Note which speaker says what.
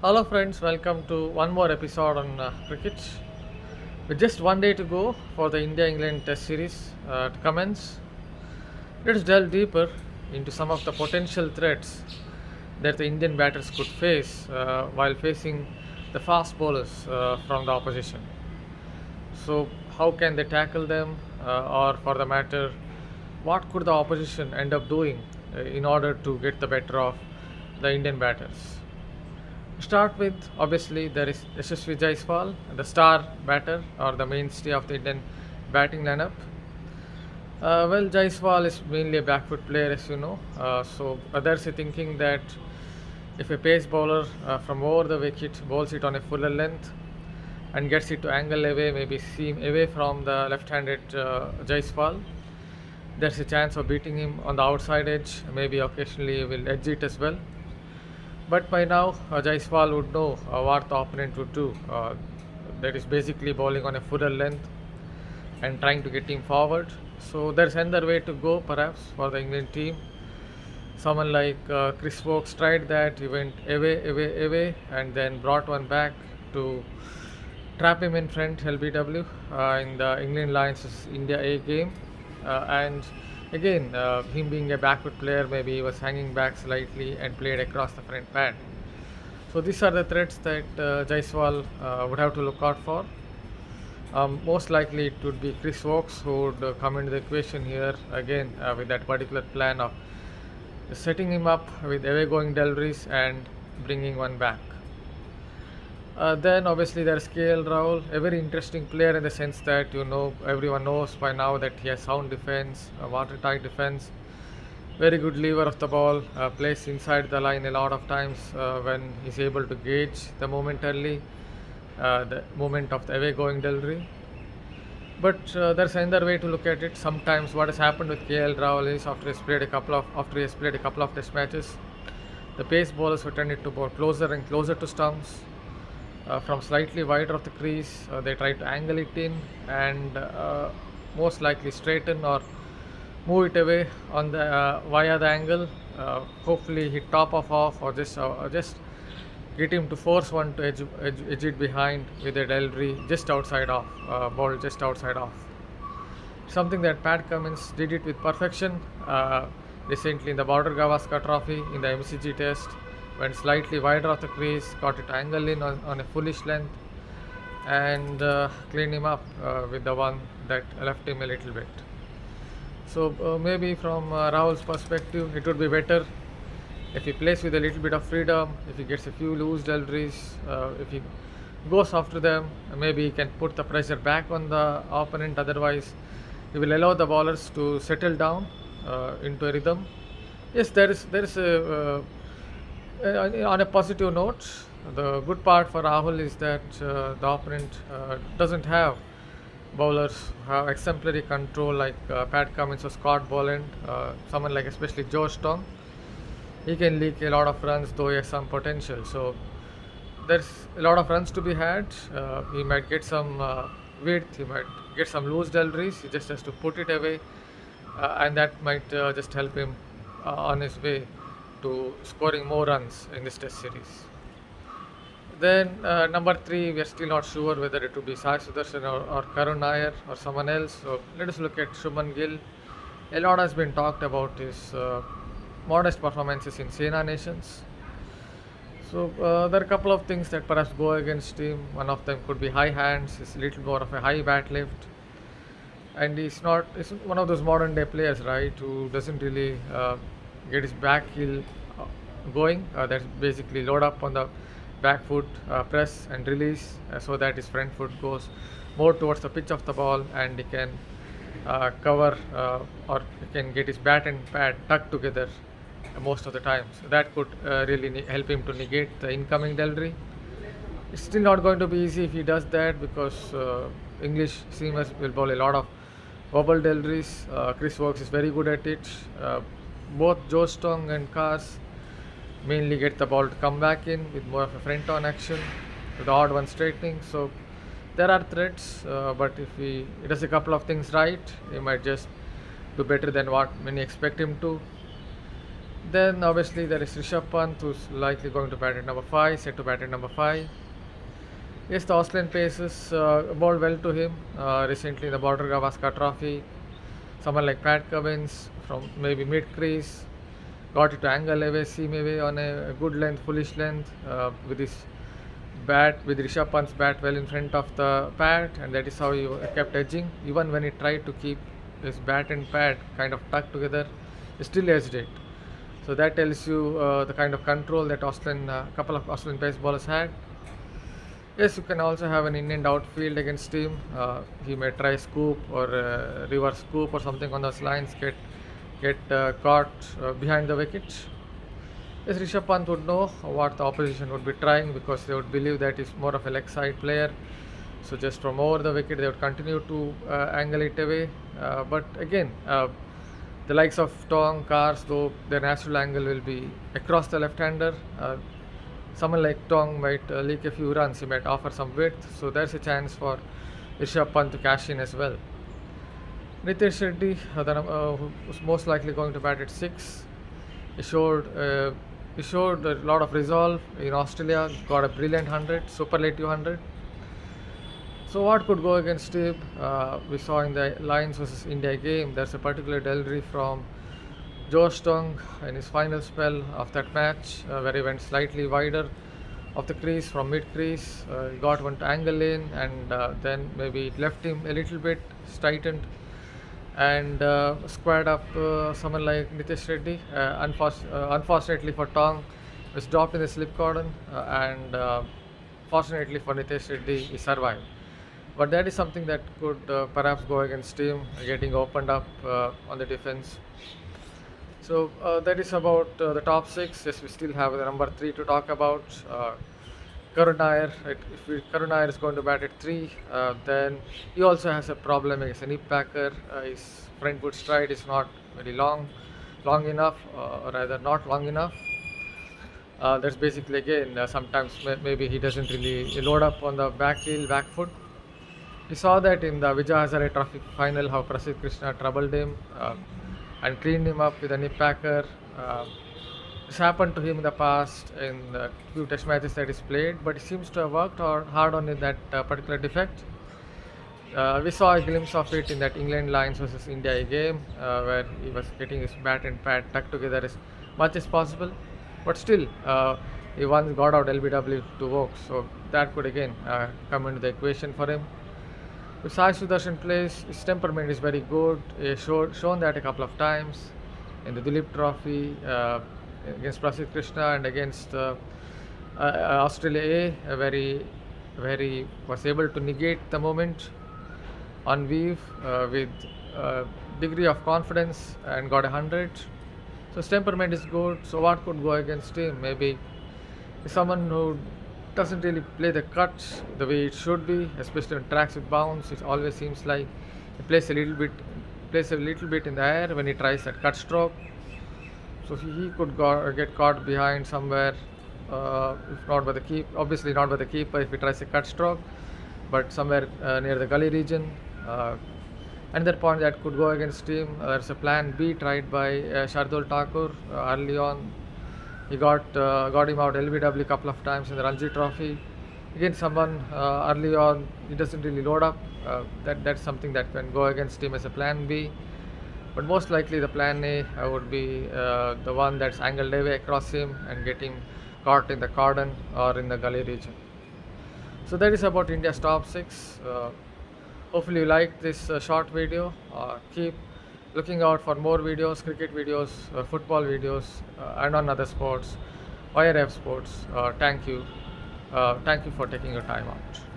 Speaker 1: Hello, friends. Welcome to one more episode on cricket. With just one day to go for the India England Test series to commence, let's delve deeper into some of the potential threats that the Indian batters could face while facing the fast bowlers from the opposition. So, how can they tackle them, or for the matter, what could the opposition end up doing in order to get the better of the Indian batters? Start with obviously there is Yashasvi Jaiswal, the star batter or the mainstay of the Indian batting lineup. Jaiswal is mainly a backfoot player, as you know. So others are thinking that if a pace bowler from over the wicket bowls it on a fuller length and gets it to angle away, maybe seam away from the left-handed Jaiswal, there's a chance of beating him on the outside edge. Maybe occasionally he will edge it as well. But by now, Jaiswal would know what the opponent would do. That is basically bowling on a fuller length and trying to get him forward. So there's another way to go, perhaps, for the England team. Someone like Revsportz tried that. He went away, and then brought one back to trap him in front, LBW, in the England Lions India A game. And again, him being a backward player, maybe he was hanging back slightly and played across the front pad. So these are the threats that Jaiswal would have to look out for. Most likely it would be Chris Wokes who would come into the equation here again with that particular plan of setting him up with away going deliveries and bringing one back. Then obviously there's Rahul, a very interesting player in the sense that everyone knows by now that he has sound defense, watertight defense, very good lever of the ball, plays inside the line a lot of times when he's able to gauge the moment early, the moment of the away going delivery. But there's another way to look at it. Sometimes what has happened with Rahul is after he has played a couple of test matches, the pace bowlers were tended to bowl closer and closer to stumps from slightly wider of the crease. They try to angle it in and most likely straighten or move it away on the via the angle. Hopefully hit top of off or just get him to force one to edge it behind with a delivery just outside off, ball just outside off. Something that Pat Cummins did it with perfection recently in the Border Gavaskar Trophy in the MCG Test. Went slightly wider of the crease, got it angle in on a foolish length, and cleaned him up with the one that left him a little bit. So maybe from Rahul's perspective, it would be better if he plays with a little bit of freedom, if he gets a few loose deliveries, if he goes after them, maybe he can put the pressure back on the opponent. Otherwise, he will allow the bowlers to settle down into a rhythm. Yes, there is a on a positive note, the good part for Rahul is that the opponent doesn't have bowlers who have exemplary control like Pat Cummins or Scott Boland, someone like especially Joe Stone. He can leak a lot of runs, though he has some potential. So there's a lot of runs to be had. He might get some width, he might get some loose deliveries. He just has to put it away, and that might just help him on his way to scoring more runs in this test series. Then number 3, we are still not sure whether it would be Sai Sudarshan or Karun Nair or someone else. So let us look at Shubman Gill. A lot has been talked about his modest performances in Sena Nations. So there are a couple of things that perhaps go against him. One of them could be high hands. He's a little more of a high bat lift, and he's one of those modern day players, right, who doesn't really get his back heel going. That's basically load up on the back foot, press and release, so that his front foot goes more towards the pitch of the ball, and he can cover or he can get his bat and pad tucked together most of the time. So that could really help him to negate the incoming delivery. It's still not going to be easy if he does that, because English seamers will bowl a lot of wobble deliveries. Chris Wokes is very good at it. Both Joe Stong and Cars mainly get the ball to come back in with more of a front on action with the odd one straightening. So there are threats, but if he does a couple of things right, he might just do better than what many expect him to. Then obviously there is Rishabh Pant, who's likely going to bat at number 5, set to bat at number 5. Yes, the Australian paces bowled well to him recently in the Border Gavaskar Trophy. Someone like Pat Cummins from maybe mid crease got it to angle away, seam away on a good length, fullish length with his bat, with Rishabh Pant's bat well in front of the pad, and that is how he kept edging. Even when he tried to keep his bat and pad kind of tucked together, he still edged it. So that tells you the kind of control that couple of Australian pace bowlers had. Yes, you can also have an in and outfield against him. He may try scoop or reverse scoop or something on those lines, get caught behind the wicket. Yes, Rishabh Pant would know what the opposition would be trying, because they would believe that he's more of a leg side player. So just from over the wicket, they would continue to angle it away. But again, the likes of Tong, Cars, though their natural angle will be across the left-hander. Someone like Tong might leak a few runs, he might offer some width, so there's a chance for Rishabh Pant to cash in as well. Nitish Reddy, who's most likely going to bat at 6, he showed a lot of resolve in Australia, got a brilliant 100, superlative 100. So what could go against him? We saw in the Lions versus India game, there's a particular delivery from Josh Tong in his final spell of that match, where he went slightly wider of the crease from mid crease. He got one to angle in, and then maybe it left him a little bit tightened, and squared up someone like Nitish Reddy. Unfortunately for Tong, was dropped in the slip cordon, and fortunately for Nitish Reddy, he survived. But that is something that could perhaps go against him, getting opened up on the defense. So that is about the top 6. Yes, we still have the number 3 to talk about. Karun Iyer. Karun Iyer is going to bat at 3, then he also has a problem against a nip packer. His front foot stride is not very long enough, or rather not long enough. That's basically, again, sometimes maybe he doesn't really load up on the back heel, back foot. We saw that in the Vijay Hazare Trophy final, how Prasidh Krishna troubled him and cleaned him up with a nip packer. This happened to him in the past in the few test matches that he's played, but he seems to have worked hard on that particular defect. We saw a glimpse of it in that England Lions versus India game, where he was getting his bat and pad tucked together as much as possible, but still he once got out LBW to Vokes, so that could again come into the equation for him. If Sai Sudarshan plays, his temperament is very good. He has shown that a couple of times in the Duleep Trophy against Prasidh Krishna and against Australia A, where he was able to negate the moment on weave with degree of confidence and got 100. So his temperament is good. So what could go against him? Maybe someone who doesn't really play the cuts the way it should be, especially on tracks with bounce. It always seems like he plays a little bit in the air when he tries that cut stroke. So he could get caught behind somewhere, if not by the keeper, obviously not by the keeper if he tries a cut stroke, but somewhere near the gully region. Another point that could go against him, there's a plan B tried by Shardul Thakur early on. He got him out LBW a couple of times in the Ranji Trophy. Again, someone early on, he doesn't really load up. That's something that can go against him as a plan B. But most likely the plan A would be the one that's angled away across him and get him caught in the cordon or in the gully region. So that is about India's top 6. Hopefully you like this short video. Keep looking out for more videos, cricket videos, football videos, and on other sports via Revsportz. Thank you. Thank you for taking your time out.